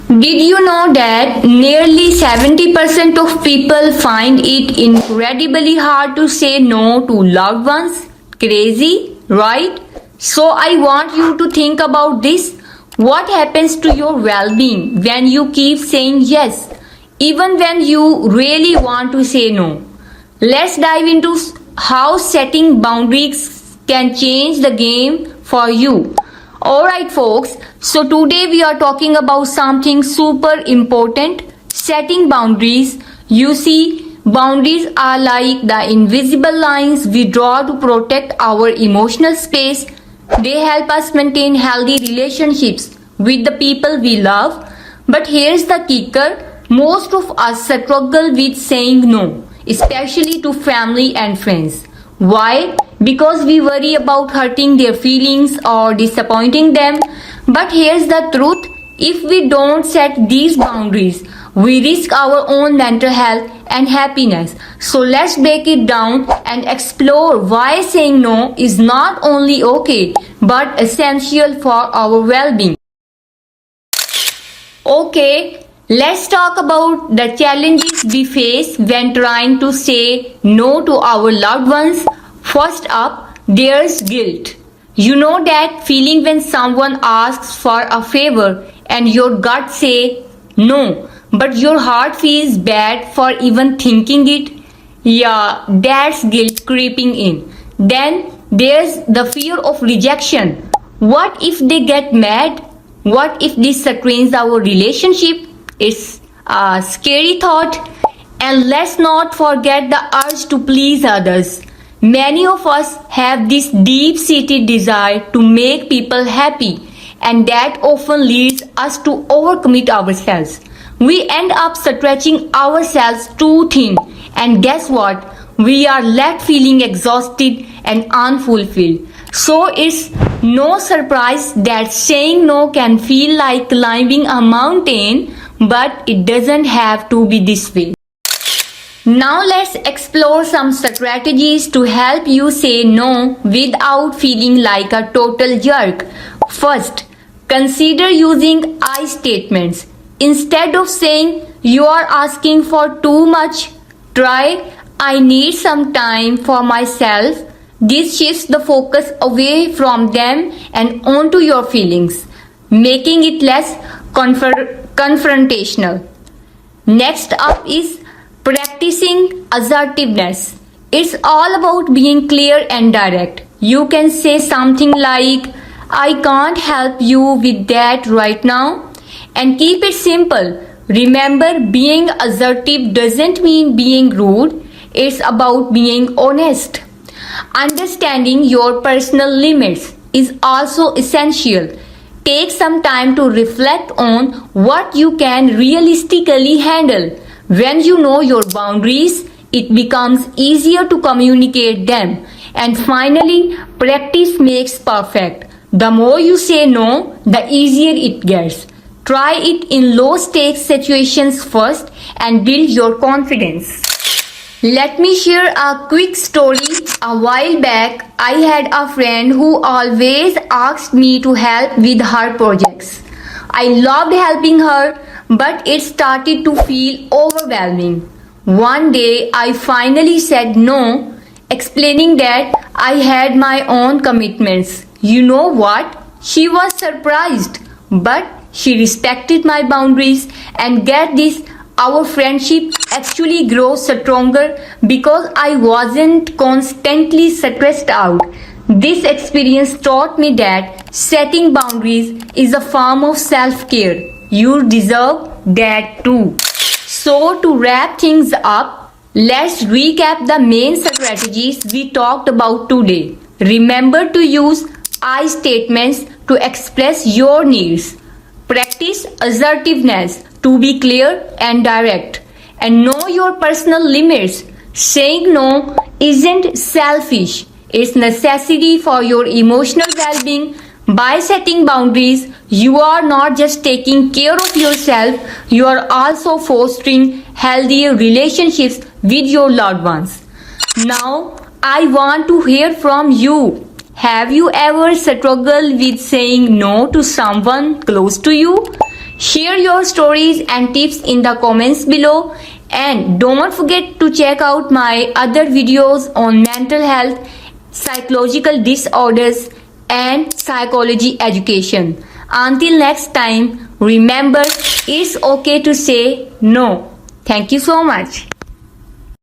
Did you know that nearly 70% of people find it incredibly hard to say no to loved ones? Crazy, right? So I want you to think about this. What happens to your well being when you keep saying yes, even when you really want to say no? Let's dive into how setting boundaries can change the game for you. Alright, folks, so today we are talking about something super important, setting boundaries. You see, boundaries are like the invisible lines we draw to protect our emotional space. They help us maintain healthy relationships with the people we love. But here's the kicker, most of us struggle with saying no, especially to family and friends. Why? Because we worry about hurting their feelings or disappointing them. But here's the truth, if we don't set these boundaries, we risk our own mental health and happiness. So let's break it down and explore why saying no is not only okay but essential for our well being. Okay, let's talk about the challenges we face when trying to say no to our loved ones. First up, there's guilt. You know that feeling when someone asks for a favor and your gut say no, but your heart feels bad for even thinking it? Yeah, that's guilt creeping in. Then there's the fear of rejection. What if they get mad? What if this strains our relationship? It's a scary thought. And let's not forget the urge to please others. Many of us have this deep-seated desire to make people happy, and that often leads us to overcommit ourselves. We end up stretching ourselves too thin, and guess what? We are left feeling exhausted and unfulfilled. So it's no surprise that saying no can feel like climbing a mountain, but it doesn't have to be this way. Now let's explore some strategies to help you say no without feeling like a total jerk. First, consider using I statements. Instead of saying you are asking for too much, try I need some time for myself. This shifts the focus away from them and onto your feelings, making it less confrontational. Next up is practicing assertiveness. It's all about being clear and direct. You can say something like, I can't help you with that right now, and keep it simple. Remember, being assertive doesn't mean being rude, it's about being honest. Understanding your personal limits is also essential. Take some time to reflect on what you can realistically handle. When you know your boundaries, it becomes easier to communicate them. And finally, practice makes perfect. The more you say no, the easier it gets. Try it in low stakes situations first and build your confidence. Let me share a quick story. A while back, I had a friend who always asked me to help with her projects. I loved helping her, but it started to feel overwhelming. One day, I finally said no, explaining that I had my own commitments. You know what? She was surprised, but she respected my boundaries, and get this, our friendship actually grows stronger because I wasn't constantly stressed out. This experience taught me that setting boundaries is a form of self-care. You deserve that too. So to wrap things up, let's recap the main strategies we talked about today. Remember to use I statements to express your needs. Practice assertiveness to be clear and direct. And know your personal limits. Saying no isn't selfish. It's necessary for your emotional well-being. By setting boundaries, you are not just taking care of yourself, you are also fostering healthier relationships with your loved ones. Now, I want to hear from you. Have you ever struggled with saying no to someone close to you? Share your stories and tips in the comments below, and don't forget to check out my other videos on mental health, psychological disorders, and psychology education. Until next time, remember, it's okay to say no. Thank you so much.